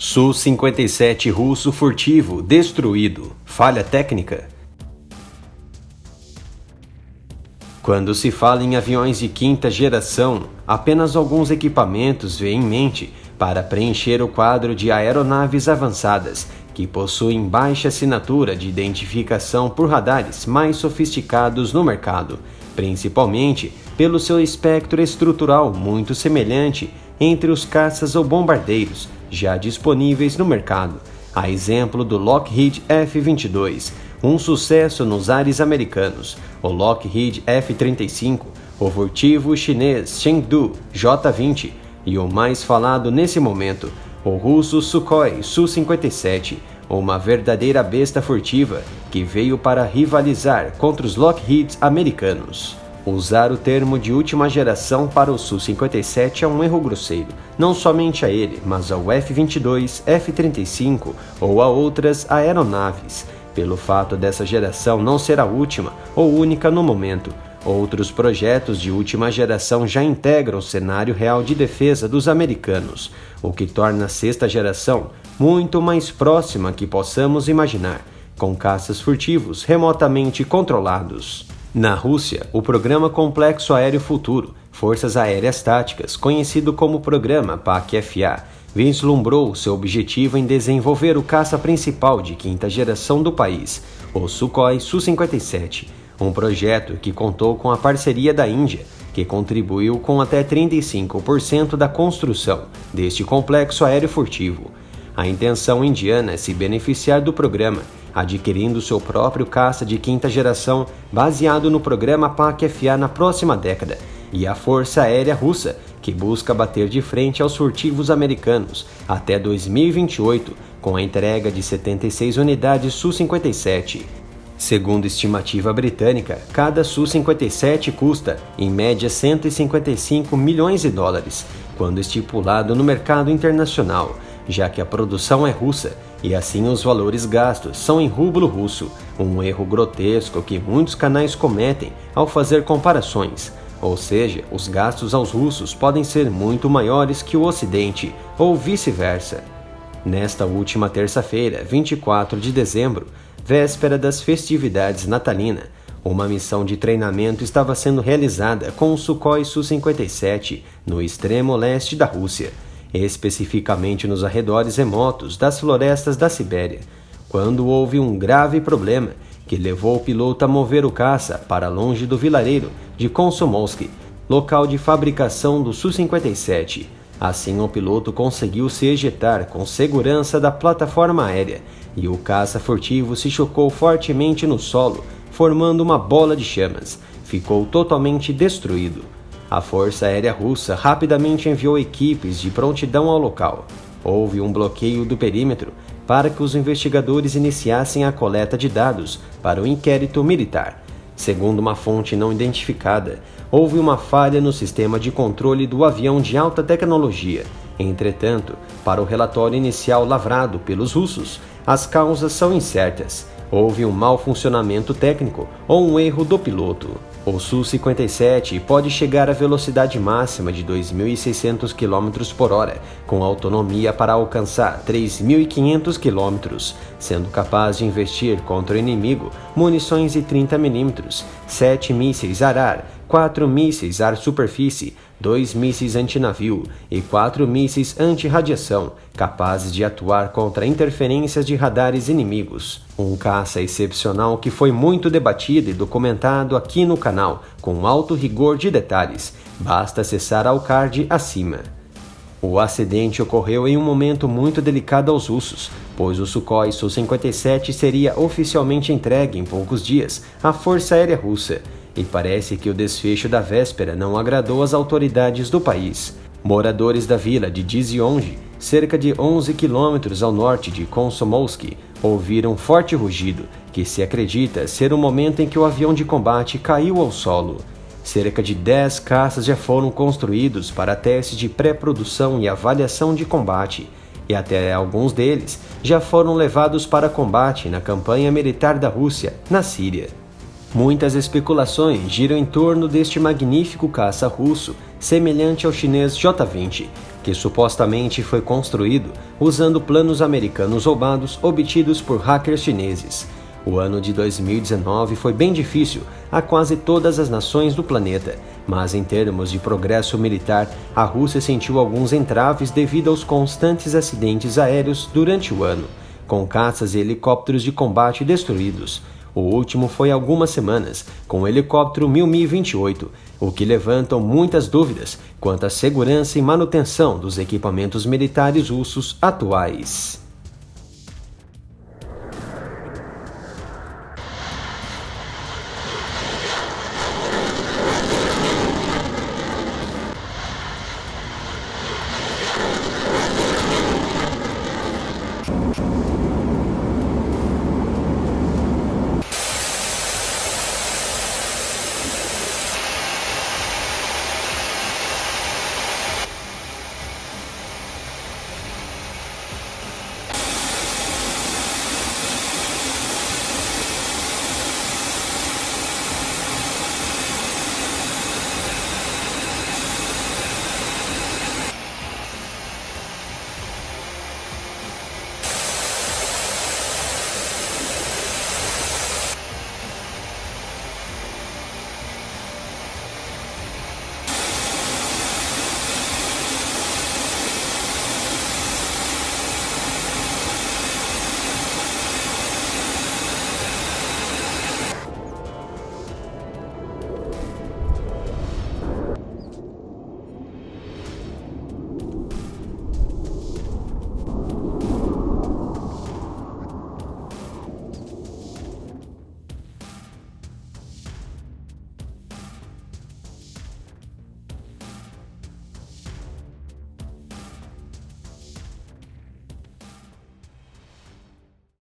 Su-57 russo furtivo destruído. Falha técnica? Quando se fala em aviões de quinta geração, apenas alguns equipamentos vêm em mente para preencher o quadro de aeronaves avançadas que possuem baixa assinatura de identificação por radares mais sofisticados no mercado, principalmente pelo seu espectro estrutural muito semelhante entre os caças ou bombardeiros já disponíveis no mercado, a exemplo do Lockheed F-22, um sucesso nos ares americanos, o Lockheed F-35, o furtivo chinês Chengdu J-20 e o mais falado nesse momento, o russo Sukhoi Su-57, uma verdadeira besta furtiva que veio para rivalizar contra os Lockheeds americanos. Usar o termo de última geração para o Su-57 é um erro grosseiro, não somente a ele, mas ao F-22, F-35 ou a outras aeronaves, pelo fato dessa geração não ser a última ou única no momento. Outros projetos de última geração já integram o cenário real de defesa dos americanos, o que torna a sexta geração muito mais próxima que possamos imaginar, com caças furtivos remotamente controlados. Na Rússia, o Programa Complexo Aéreo Futuro, Forças Aéreas Táticas, conhecido como Programa PAK-FA, vislumbrou seu objetivo em desenvolver o caça principal de quinta geração do país, o Sukhoi Su-57, um projeto que contou com a parceria da Índia, que contribuiu com até 35% da construção deste complexo aéreo furtivo. A intenção indiana é se beneficiar do programa, adquirindo seu próprio caça de quinta geração baseado no programa PAK-FA na próxima década, e a Força Aérea Russa, que busca bater de frente aos furtivos americanos até 2028, com a entrega de 76 unidades Su-57. Segundo estimativa britânica, cada Su-57 custa, em média, 155 milhões de dólares, quando estipulado no mercado internacional, já que a produção é russa e assim os valores gastos são em rublo russo, um erro grotesco que muitos canais cometem ao fazer comparações, ou seja, os gastos aos russos podem ser muito maiores que o Ocidente, ou vice-versa. Nesta última terça-feira, 24 de dezembro, véspera das festividades natalinas, uma missão de treinamento estava sendo realizada com o Sukhoi Su-57 no extremo leste da Rússia, especificamente nos arredores remotos das florestas da Sibéria, quando houve um grave problema que levou o piloto a mover o caça para longe do vilarejo de Komsomolsk, local de fabricação do Su-57. Assim, o piloto conseguiu se ejetar com segurança da plataforma aérea e o caça furtivo se chocou fortemente no solo, formando uma bola de chamas. Ficou totalmente destruído. A Força Aérea Russa rapidamente enviou equipes de prontidão ao local. Houve um bloqueio do perímetro para que os investigadores iniciassem a coleta de dados para o inquérito militar. Segundo uma fonte não identificada, houve uma falha no sistema de controle do avião de alta tecnologia. Entretanto, para o relatório inicial lavrado pelos russos, as causas são incertas. Houve um mau funcionamento técnico ou um erro do piloto. O Su-57 pode chegar à velocidade máxima de 2.600 km por hora, com autonomia para alcançar 3.500 km, sendo capaz de investir contra o inimigo munições de 30 mm, 7 mísseis ar-ar, 4 mísseis ar-superfície, 2 mísseis antinavio e 4 mísseis anti-radiação, capazes de atuar contra interferências de radares inimigos. Um caça excepcional que foi muito debatido e documentado aqui no canal, com alto rigor de detalhes. Basta acessar ao card acima. O acidente ocorreu em um momento muito delicado aos russos, pois o Sukhoi Su-57 seria oficialmente entregue em poucos dias à Força Aérea Russa, e parece que o desfecho da véspera não agradou às autoridades do país. Moradores da vila de Dzionj, cerca de 11 quilômetros ao norte de Komsomolsk, ouviram um forte rugido, que se acredita ser o momento em que o avião de combate caiu ao solo. Cerca de 10 caças já foram construídos para testes de pré-produção e avaliação de combate, e até alguns deles já foram levados para combate na campanha militar da Rússia, na Síria. Muitas especulações giram em torno deste magnífico caça russo, semelhante ao chinês J-20, que supostamente foi construído usando planos americanos roubados obtidos por hackers chineses. O ano de 2019 foi bem difícil a quase todas as nações do planeta, mas em termos de progresso militar, a Rússia sentiu alguns entraves devido aos constantes acidentes aéreos durante o ano, com caças e helicópteros de combate destruídos. O último foi há algumas semanas, com o helicóptero Mi-28, o que levantam muitas dúvidas quanto à segurança e manutenção dos equipamentos militares russos atuais.